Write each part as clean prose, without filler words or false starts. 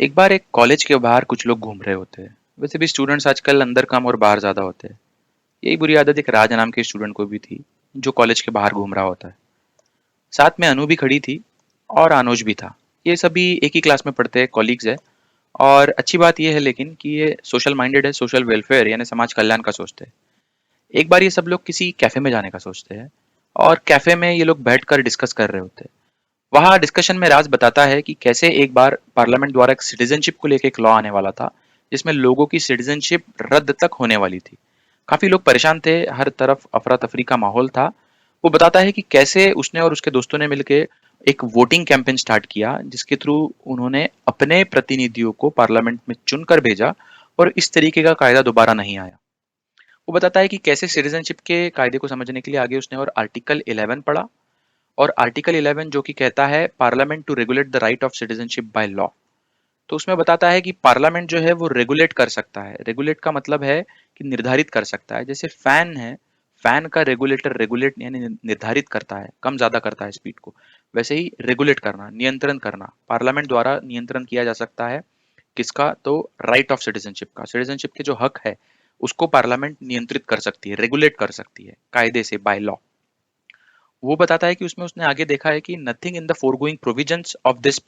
एक बार एक कॉलेज के बाहर कुछ लोग घूम रहे होते हैं। वैसे भी स्टूडेंट्स आजकल अंदर कम और बाहर ज्यादा होते हैं। यही बुरी आदत एक राज नाम के स्टूडेंट को भी थी, जो कॉलेज के बाहर घूम रहा होता है। साथ में अनु भी खड़ी थी और अनुज भी था। ये सभी एक ही क्लास में पढ़ते हैं, कॉलीग्स है। और अच्छी बात यह है लेकिन कि ये सोशल माइंडेड है, सोशल वेलफेयर यानी समाज कल्याण का सोचते हैं। एक बार ये सब लोग किसी कैफे में जाने का सोचते हैं और कैफे में ये लोग बैठकर डिस्कस कर रहे होते हैं। वहाँ डिस्कशन में राज बताता है कि कैसे एक बार पार्लियामेंट द्वारा एक सिटीजनशिप को लेकर एक लॉ आने वाला था, जिसमें लोगों की सिटीजनशिप रद्द तक होने वाली थी। काफी लोग परेशान थे, हर तरफ अफरा तफरी का माहौल था। वो बताता है कि कैसे उसने और उसके दोस्तों ने मिलकर एक वोटिंग कैंपेन स्टार्ट किया, जिसके थ्रू उन्होंने अपने प्रतिनिधियों को पार्लियामेंट में चुनकर भेजा और इस तरीके का कायदा दोबारा नहीं आया। वो बताता है कि कैसे सिटीजनशिप के कायदे को समझने के लिए आगे उसने और आर्टिकल 11 पढ़ा। और आर्टिकल 11 जो कि कहता है parliament to regulate the right of citizenship by law. तो उसमें बताता है कि पार्लियामेंट जो है वो रेगुलेट कर सकता है। रेगुलेट का मतलब है कि निर्धारित कर सकता है। जैसे फैन है, फैन का रेगुलेटर रेगुलेट यानी निर्धारित करता है, कम ज्यादा करता है स्पीड को। वैसे ही रेगुलेट करना, नियंत्रण करना, पार्लियामेंट द्वारा नियंत्रण किया जा सकता है। किसका? तो राइट ऑफ सिटीजनशिप का, सिटीजनशिप के जो हक है उसको पार्लियामेंट नियंत्रित कर सकती है, रेगुलेट कर सकती है कायदे से, बाय लॉ। वो बताता है कि उसमें उसने आगे देखा है कि nothing in the foregoing provisions of this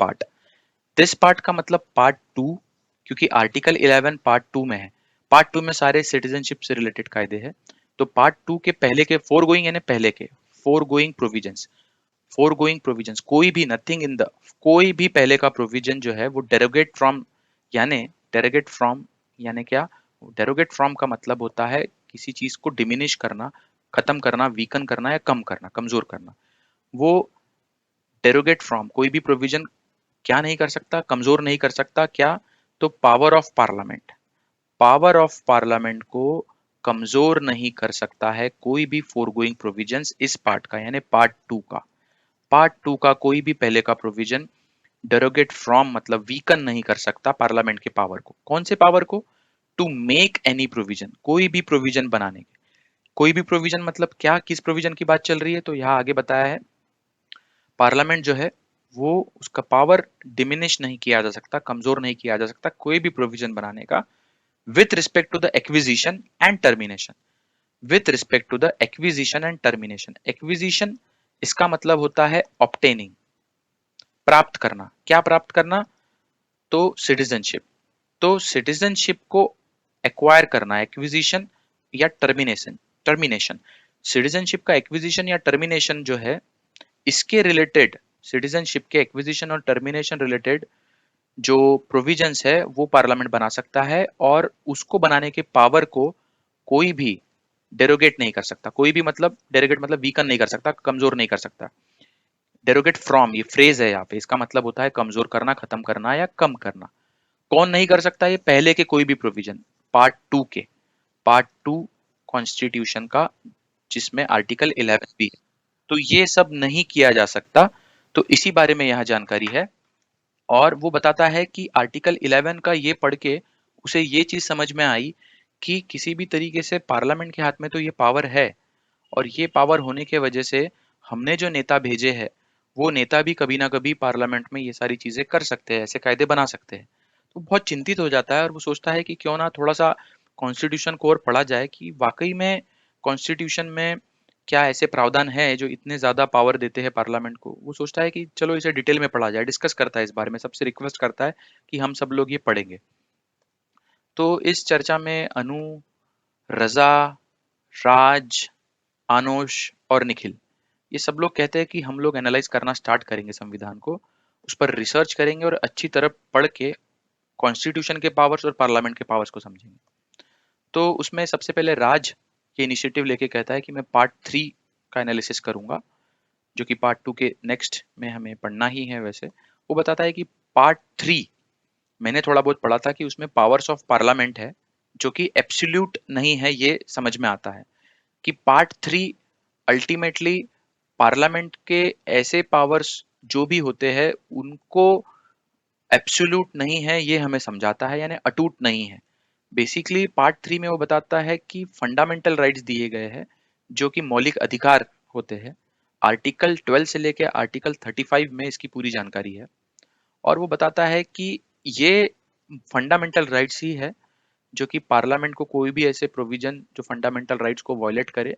part का मतलब पार्ट टू, क्योंकि आर्टिकल 11 पार्ट टू में है। पार्ट टू में सारे सिटीजनशिप से रिलेटेड कायदे हैं। तो पार्ट टू के पहले के फोरगोइंग यानी पहले के फोरगोइंग प्रोविजंस, फोरगोइंग प्रोविजंस कोई भी, नथिंग इन द, कोई भी पहले का प्रोविजन जो है वो डेरोगेट फ्रॉम, यानी डेरोगेट फ्रॉम यानी क्या? डेरोगेट फ्रॉम का मतलब होता है किसी चीज को डिमिनिश करना, खत्म करना, वीकन करना या कम करना, कमजोर करना। वो डेरोगेट फ्रॉम कोई भी प्रोविजन क्या नहीं कर सकता? कमजोर नहीं कर सकता। क्या? तो power of parliament, power of parliament को कमजोर नहीं कर सकता है कोई भी फोरगोइंग प्रोविजंस इस पार्ट का, यानी पार्ट टू का। पार्ट टू का कोई भी पहले का प्रोविजन डेरोगेट फ्रॉम मतलब वीकन नहीं कर सकता पार्लियामेंट के पावर को। कौन से पावर को? टू मेक एनी प्रोविजन, कोई भी प्रोविजन बनाने के। कोई भी प्रोविजन मतलब क्या? किस प्रोविजन की बात चल रही है? तो यहाँ आगे बताया है पार्लियामेंट जो है वो, उसका पावर डिमिनिश नहीं किया जा सकता, कमजोर नहीं किया जा सकता कोई भी प्रोविजन बनाने का, with respect to the acquisition and termination. With respect to the acquisition and termination, acquisition इसका मतलब होता है ऑब्टेनिंग, प्राप्त करना। क्या प्राप्त करना? तो सिटीजनशिप। तो सिटीजनशिप को एक्वायर करना, एक्विजिशन या टर्मिनेशन, टर्मिनेशन। सिटीजनशिप का एक्विजिशन या टर्मिनेशन जो है, इसके रिलेटेड, सिटीजनशिप के एक्विजिशन और टर्मिनेशन रिलेटेड जो प्रोविजंस है वो पार्लियामेंट बना सकता है। और उसको बनाने के पावर को कोई भी डेरोगेट नहीं कर सकता। कोई भी मतलब, डेरोगेट मतलब वीकन नहीं कर सकता, कमजोर नहीं कर सकता। डेरोगेट फ्रॉम ये फ्रेज है यहाँ पे, इसका मतलब होता है कमजोर करना, खत्म करना या कम करना। कौन नहीं कर सकता? ये पहले के कोई भी प्रोविजन, पार्ट टू के, पार्ट टू कॉन्स्टिट्यूशन का, जिसमें आर्टिकल 11 भी है। तो ये सब नहीं किया जा सकता। तो इसी बारे में यहाँ जानकारी है। और वो बताता है कि आर्टिकल 11 का ये पढ़ के उसे ये चीज समझ में आई कि किसी भी तरीके से पार्लियामेंट के हाथ में तो ये पावर है। और ये पावर होने के वजह से हमने जो नेता भेजे हैं, वो नेता भी कभी ना कभी पार्लियामेंट में ये सारी चीजें कर सकते हैं, ऐसे कायदे बना सकते हैं। तो बहुत चिंतित हो जाता है और वो सोचता है कि क्यों ना थोड़ा सा कॉन्स्टिट्यूशन को और पढ़ा जाए कि वाकई में कॉन्स्टिट्यूशन में क्या ऐसे प्रावधान है जो इतने ज्यादा पावर देते हैं पार्लियामेंट को। वो सोचता है कि चलो इसे डिटेल में पढ़ा जाए, डिस्कस करता है इस बारे में, सबसे रिक्वेस्ट करता है कि हम सब लोग ये पढ़ेंगे। तो इस चर्चा में अनु, रजा, राज, आनोश और निखिल, ये सब लोग कहते हैं कि हम लोग एनालाइज करना स्टार्ट करेंगे संविधान को, उस पर रिसर्च करेंगे और अच्छी तरह पढ़ के कॉन्स्टिट्यूशन के पावर्स और पार्लियामेंट के पावर्स को समझेंगे। तो उसमें सबसे पहले राज ये इनिशिएटिव लेके कहता है कि मैं पार्ट थ्री का एनालिसिस करूंगा, जो कि पार्ट टू के नेक्स्ट में हमें पढ़ना ही है वैसे। वो बताता है कि पार्ट थ्री, मैंने थोड़ा बहुत पढ़ा था कि उसमें पावर्स ऑफ पार्लियामेंट है, जो कि एब्सोल्यूट नहीं है, ये समझ में आता है कि पार्ट थ्री अल्टीमेटली पार्लियामेंट के ऐसे पावर्स जो भी होते हैं उनको एब्सोल्यूट नहीं है, ये हमें समझाता है, यानी अटूट नहीं है। बेसिकली पार्ट थ्री में वो बताता है कि फंडामेंटल राइट्स दिए गए हैं, जो कि मौलिक अधिकार होते हैं। आर्टिकल 12 से लेकर आर्टिकल 35 में इसकी पूरी जानकारी है। और वो बताता है कि ये फंडामेंटल राइट्स ही है जो कि पार्लियामेंट को कोई भी ऐसे प्रोविजन जो फंडामेंटल राइट्स को वॉयलेट करे,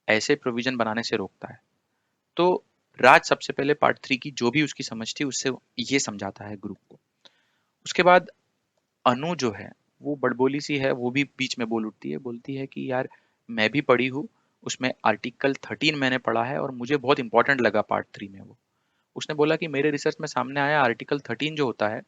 ऐसे प्रोविजन बनाने से रोकता है। तो राज सबसे पहले पार्ट 3 की जो भी उसकी समझ थी उससे ये समझाता है ग्रुप को। उसके बाद अनु जो है वो बड़बोली सी है, वो भी बीच में बोल उठती है, बोलती है कि यार मैं भी पढ़ी हूँ, उसमें आर्टिकल 13 मैंने पढ़ा है और मुझे बहुत इंपॉर्टेंट लगा पार्ट 3 में वो। उसने बोला कि मेरे रिसर्च में सामने आया आर्टिकल 13 जो होता है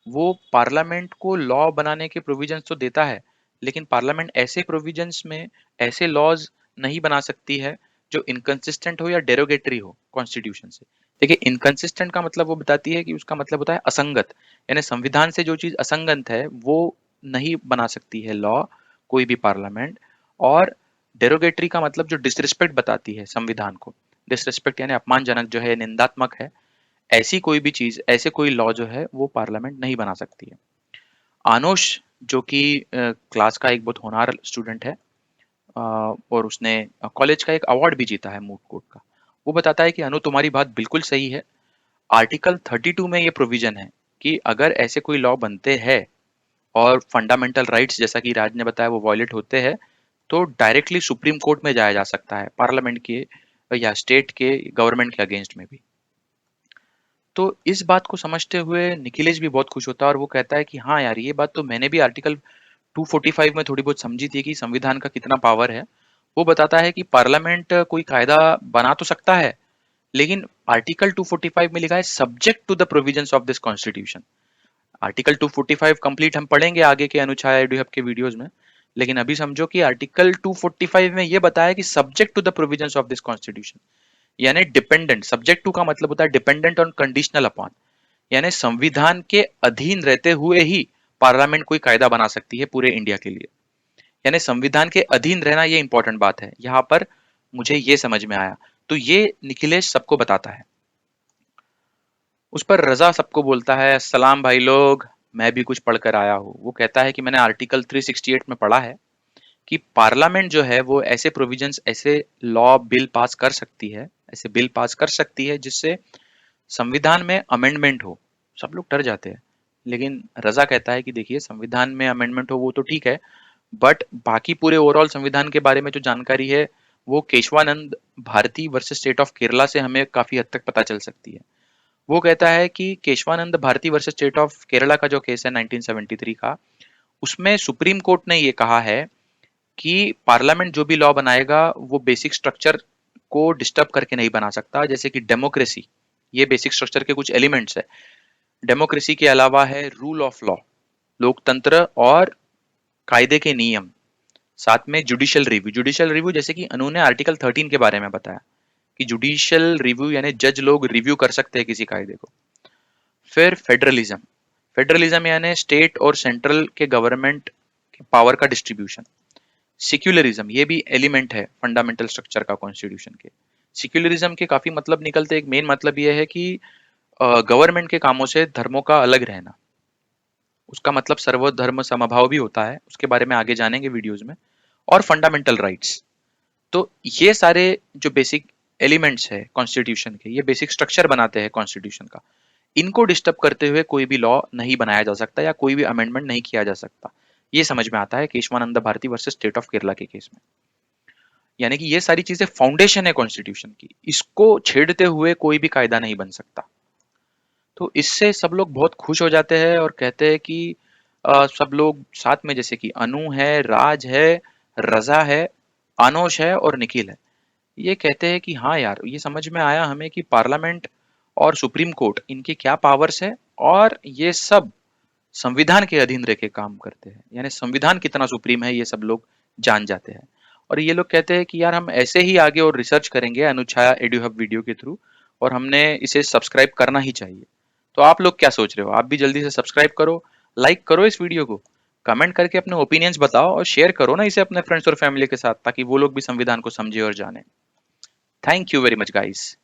वो पार्लियामेंट को लॉ बनाने के प्रोविजंस तो देता है, लेकिन पार्लियामेंट ऐसे प्रोविजंस में ऐसे लॉज नहीं बना सकती है जो इनकंसिस्टेंट हो या डेरोगेटरी हो कॉन्स्टिट्यूशन से। देखिए, इनकंसिस्टेंट का मतलब वो बताती है कि उसका मतलब होता है असंगत, यानी संविधान से जो चीज असंगत है वो नहीं बना सकती है लॉ कोई भी पार्लियामेंट। और डेरोगेटरी का मतलब जो डिसरिस्पेक्ट बताती है संविधान को, डिसरिस्पेक्ट यानी अपमानजनक जो है, निंदात्मक है, ऐसी कोई भी चीज, ऐसे कोई लॉ जो है वो पार्लियामेंट नहीं बना सकती है। आनोश जो कि क्लास का एक बहुत होनहार स्टूडेंट है, और उसने कॉलेज का एक अवार्ड भी जीता है मूट कोर्ट का, वो बताता है कि अनु तुम्हारी बात बिल्कुल सही है। आर्टिकल 32 में ये प्रोविजन है कि अगर ऐसे कोई लॉ बनते हैं और फंडामेंटल राइट्स जैसा कि राज ने बताया वो वॉयलेट होते हैं, तो डायरेक्टली सुप्रीम कोर्ट में जाया जा सकता है, पार्लियामेंट के या स्टेट के गवर्नमेंट के अगेंस्ट में भी। तो इस बात को समझते हुए निखिलेश भी बहुत खुश होता है और वो कहता है कि हाँ यार, ये बात तो मैंने भी आर्टिकल 245 में थोड़ी बहुत समझी थी कि संविधान का कितना पावर है। वो बताता है कि पार्लियामेंट कोई कायदा बना तो सकता है, लेकिन आर्टिकल 245 में लिखा है subject to the provisions of this constitution. Article 245 complete हम पढ़ेंगे आगे के अनुच्छाया एडुहब के वीडियोस में, लेकिन अभी समझो कि आर्टिकल 245 में ये बताया कि subject to the provisions of this constitution, यानी डिपेंडेंट, सब्जेक्ट टू का मतलब होता है डिपेंडेंट ऑन, कंडीशनल अपॉन, यानी संविधान के अधीन रहते हुए ही पार्लियामेंट कोई कायदा बना सकती है पूरे इंडिया के लिए। यानी संविधान के अधीन रहना ये इंपॉर्टेंट बात है यहाँ पर, मुझे ये समझ में आया। तो ये निखिलेश सबको बताता है। उस पर रजा सबको बोलता है, सलाम भाई लोग, मैं भी कुछ पढ़कर आया हूँ। वो कहता है कि मैंने आर्टिकल 368 में पढ़ा है कि पार्लियामेंट जो है वो ऐसे प्रोविजंस, ऐसे लॉ बिल पास कर सकती है, ऐसे बिल पास कर सकती है जिससे संविधान में अमेंडमेंट हो। सब लोग डर जाते हैं, लेकिन रजा कहता है कि देखिए, संविधान में अमेंडमेंट हो वो तो ठीक है, बट बाकी पूरे ओवरऑल संविधान के बारे में जो जानकारी है वो Keshavananda Bharati versus State of Kerala से हमें काफी हद तक पता चल सकती है। वो कहता है कि Keshavananda Bharati versus State of Kerala का जो केस है 1973 का, उसमें सुप्रीम कोर्ट ने ये कहा है कि पार्लियामेंट जो भी लॉ बनाएगा वो बेसिक स्ट्रक्चर को डिस्टर्ब करके नहीं बना सकता, जैसे कि डेमोक्रेसी, ये बेसिक स्ट्रक्चर के कुछ एलिमेंट्स है। डेमोक्रेसी के अलावा है रूल ऑफ लॉ, लोकतंत्र और कायदे के नियम, साथ में जुडिशियल रिव्यू। जुडिशियल रिव्यू जैसे कि अनु ने आर्टिकल 13 के बारे में बताया कि जुडिशियल रिव्यू यानी जज लोग रिव्यू कर सकते हैं किसी कायदे को। फिर फेडरलिज्म, फेडरलिज्म यानी स्टेट और सेंट्रल के गवर्नमेंट के पावर का डिस्ट्रीब्यूशन। सेक्युलरिज्म, ये भी एलिमेंट है फंडामेंटल स्ट्रक्चर का कॉन्स्टिट्यूशन के। सेक्युलरिज्म के काफी मतलब निकलते, एक मेन मतलब यह है कि गवर्नमेंट के कामों से धर्मों का अलग रहना। उसका मतलब सर्वधर्म समभाव भी होता है, उसके बारे में आगे जानेंगे वीडियोस में। और फंडामेंटल राइट्स। तो ये सारे जो बेसिक एलिमेंट्स है कॉन्स्टिट्यूशन के, ये बेसिक स्ट्रक्चर बनाते हैं कॉन्स्टिट्यूशन का, इनको डिस्टर्ब करते हुए कोई भी लॉ नहीं बनाया जा सकता या कोई भी अमेंडमेंट नहीं किया जा सकता। ये समझ में आता है Keshavananda Bharati versus State of Kerala के केस में। यानी कि ये सारी चीजें फाउंडेशन है कॉन्स्टिट्यूशन की, इसको छेड़ते हुए कोई भी कायदा नहीं बन सकता। तो इससे सब लोग बहुत खुश हो जाते हैं और कहते हैं कि सब लोग साथ में, जैसे कि अनु है, राज है, रजा है, आनोश है और निखिल है, ये कहते हैं कि हाँ यार, ये समझ में आया हमें कि पार्लियामेंट और सुप्रीम कोर्ट, इनके क्या पावर्स है, और ये सब संविधान के अधीन रह के काम करते हैं, यानी संविधान कितना सुप्रीम है ये सब लोग जान जाते हैं। और ये लोग कहते हैं कि यार हम ऐसे ही आगे और रिसर्च करेंगे अनुछाया एडुहब वीडियो के थ्रू, और हमने इसे सब्सक्राइब करना ही चाहिए। तो आप लोग क्या सोच रहे हो? आप भी जल्दी से सब्सक्राइब करो, लाइक करो इस वीडियो को, कमेंट करके अपने ओपिनियंस बताओ और शेयर करो ना इसे अपने फ्रेंड्स और फैमिली के साथ, ताकि वो लोग भी संविधान को समझे और जाने। Thank you very much guys.